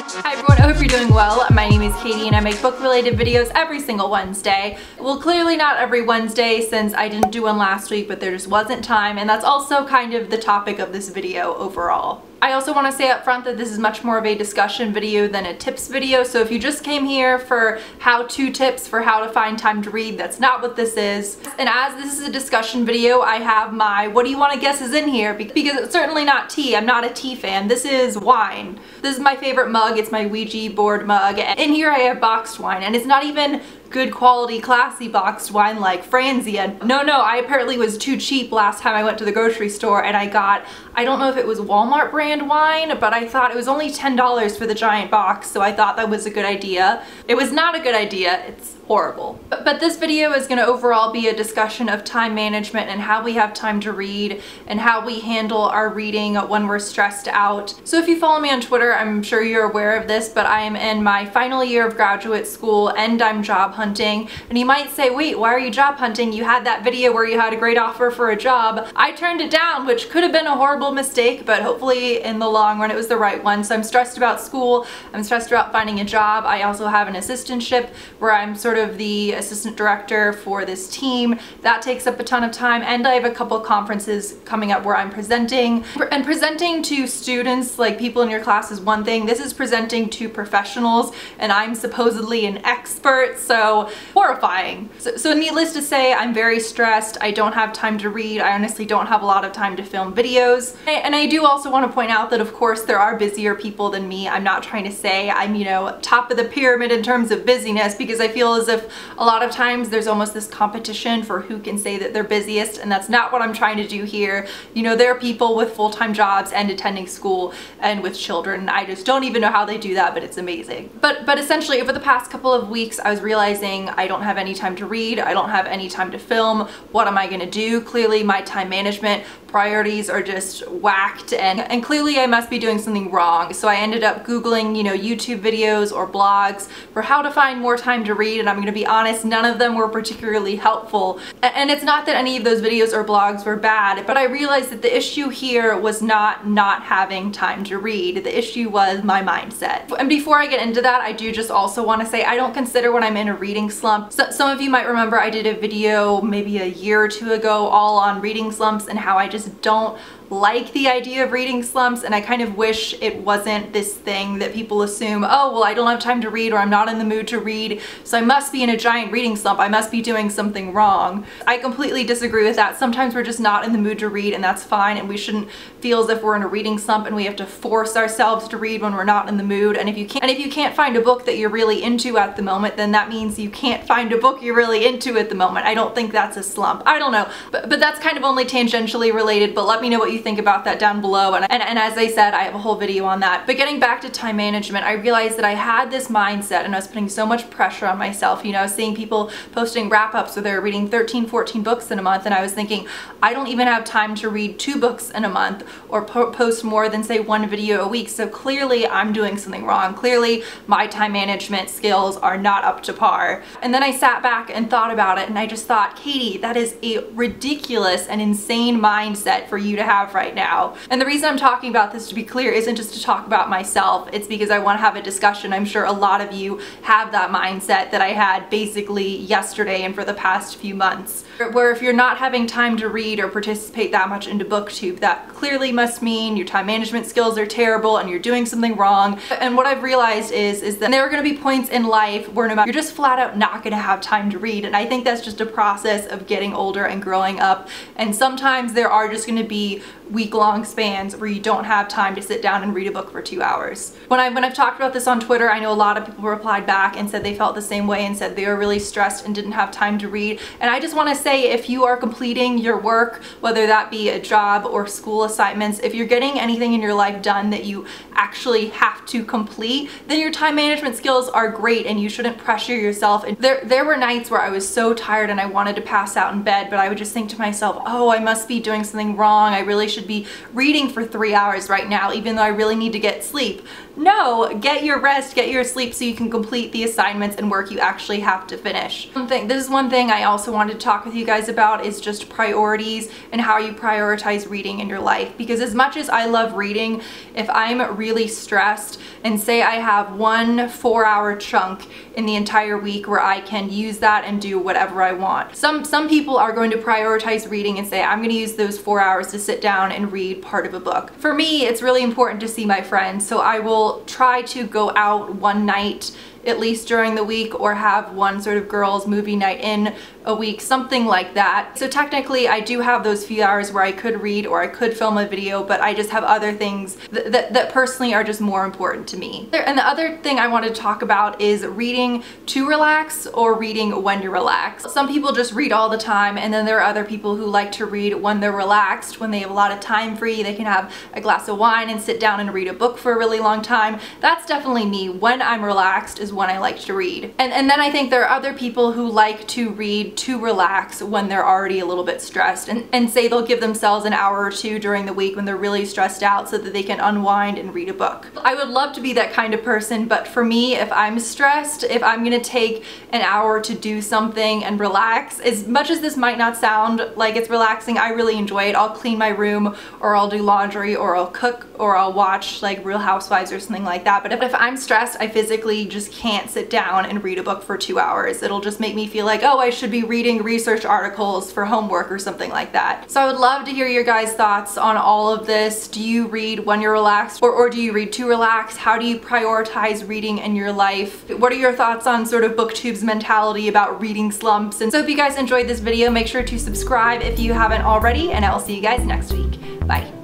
Hi everyone, I hope you're doing well. My name is Katie and I make book related videos every single Wednesday. Well, clearly not every Wednesday since I didn't do one last week, but there just wasn't time, and that's also kind of the topic of this video overall. I also want to say up front that this is much more of a discussion video than a tips video, so if you just came here for how-to tips for how to find time to read, that's not what this is. And as this is a discussion video, I have my what do you want to guess is in here, because it's certainly not tea. I'm not a tea fan. This is wine. This is my favorite mug. It's my Ouija board mug. And in here I have boxed wine, and it's not even good quality, classy boxed wine like Franzia. No, I apparently was too cheap last time I went to the grocery store and I got, I don't know if it was Walmart brand wine, but I thought it was only $10 for the giant box, so I thought that was a good idea. It was not a good idea. It's horrible. But this video is going to overall be a discussion of time management and how we have time to read and how we handle our reading when we're stressed out. So if you follow me on Twitter, I'm sure you're aware of this, but I am in my final year of graduate school and I'm job hunting. And you might say, wait, why are you job hunting? You had that video where you had a great offer for a job. I turned it down, which could have been a horrible mistake, but hopefully in the long run it was the right one. So I'm stressed about school. I'm stressed about finding a job. I also have an assistantship where I'm sort of the assistant director for this team. That takes up a ton of time, and I have a couple conferences coming up where I'm presenting. And presenting to students, like people in your class, is one thing. This is presenting to professionals, and I'm supposedly an expert, so horrifying. So needless to say, I'm very stressed. I don't have time to read. I honestly don't have a lot of time to film videos. And I do also want to point out that of course there are busier people than me. I'm not trying to say I'm, you know, top of the pyramid in terms of busyness, because I feel as if a lot of times there's almost this competition for who can say that they're busiest, and that's not what I'm trying to do here. You know, there are people with full-time jobs and attending school and with children. I just don't even know how they do that, but it's amazing. But essentially over the past couple of weeks I was realizing I don't have any time to read, I don't have any time to film. What am I gonna do? Clearly my time management priorities are just whacked, and clearly I must be doing something wrong. So I ended up Googling, you know, YouTube videos or blogs for how to find more time to read, and I'm gonna be honest, none of them were particularly helpful. And it's not that any of those videos or blogs were bad, but I realized that the issue here was not having time to read. The issue was my mindset. And before I get into that, I do just also want to say I don't consider when I'm in a reading slump. So, some of you might remember I did a video maybe a year or two ago all on reading slumps and how I just don't like the idea of reading slumps, and I kind of wish it wasn't this thing that people assume, oh well, I don't have time to read, or I'm not in the mood to read, so I must be in a giant reading slump, I must be doing something wrong. I completely disagree with that. Sometimes we're just not in the mood to read, and that's fine, and we shouldn't feel as if we're in a reading slump and we have to force ourselves to read when we're not in the mood. And if you can't find a book that you're really into at the moment, then that means you can't find a book you're really into at the moment. I don't think that's a slump. I don't know, but that's kind of only tangentially related, but let me know what you think about that down below, and as I said, I have a whole video on that. But getting back to time management, I realized that I had this mindset and I was putting so much pressure on myself. You know, I was seeing people posting wrap-ups where they're reading 13, 14 books in a month, and I was thinking, I don't even have time to read 2 books in a month or post more than say 1 video a week. So clearly I'm doing something wrong. Clearly my time management skills are not up to par. And then I sat back and thought about it, and I just thought, Katie, that is a ridiculous and insane mindset for you to have right now. And the reason I'm talking about this, to be clear, isn't just to talk about myself. It's because I want to have a discussion. I'm sure a lot of you have that mindset that I had basically yesterday and for the past few months, where if you're not having time to read or participate that much into BookTube, that clearly must mean your time management skills are terrible and you're doing something wrong. And what I've realized is that there are going to be points in life where no matter, you're just flat out not going to have time to read. And I think that's just a process of getting older and growing up. And sometimes there are just going to be week-long spans where you don't have time to sit down and read a book for 2 hours. When I've talked about this on Twitter, I know a lot of people replied back and said they felt the same way and said they were really stressed and didn't have time to read. And I just want to say, if you are completing your work, whether that be a job or school assignments, if you're getting anything in your life done that you actually have to complete, then your time management skills are great and you shouldn't pressure yourself. And there were nights where I was so tired and I wanted to pass out in bed, but I would just think to myself, oh, I must be doing something wrong. I really should be reading for 3 hours right now, even though I really need to get sleep. No, get your rest, get your sleep so you can complete the assignments and work you actually have to finish. This is one thing I also wanted to talk with you guys about, is just priorities and how you prioritize reading in your life. Because as much as I love reading, if I'm really really stressed and say I have one 4-hour chunk in the entire week where I can use that and do whatever I want. Some people are going to prioritize reading and say I'm going to use those 4 hours to sit down and read part of a book. For me, it's really important to see my friends, so I will try to go out one night at least during the week, or have one sort of girls movie night in a week, something like that. So technically I do have those few hours where I could read or I could film a video, but I just have other things that personally are just more important to me. And the other thing I want to talk about is reading to relax or reading when you're relaxed. Some people just read all the time, and then there are other people who like to read when they're relaxed, when they have a lot of time free, they can have a glass of wine and sit down and read a book for a really long time. That's definitely me. When I'm relaxed is when I like to read. And then I think there are other people who like to read to relax when they're already a little bit stressed, and say they'll give themselves an hour or two during the week when they're really stressed out so that they can unwind and read a book. I would love to be that kind of person, but for me, if I'm stressed, if I'm gonna take an hour to do something and relax, as much as this might not sound like it's relaxing, I really enjoy it. I'll clean my room, or I'll do laundry, or I'll cook, or I'll watch like Real Housewives or something like that. But if I'm stressed, I physically just can't sit down and read a book for 2 hours. It'll just make me feel like, oh, I should be reading research articles for homework or something like that. So I would love to hear your guys' thoughts on all of this. Do you read when you're relaxed, or do you read to relax? How do you prioritize reading in your life? What are your thoughts on sort of BookTube's mentality about reading slumps? And so if you guys enjoyed this video, make sure to subscribe if you haven't already, and I will see you guys next week. Bye.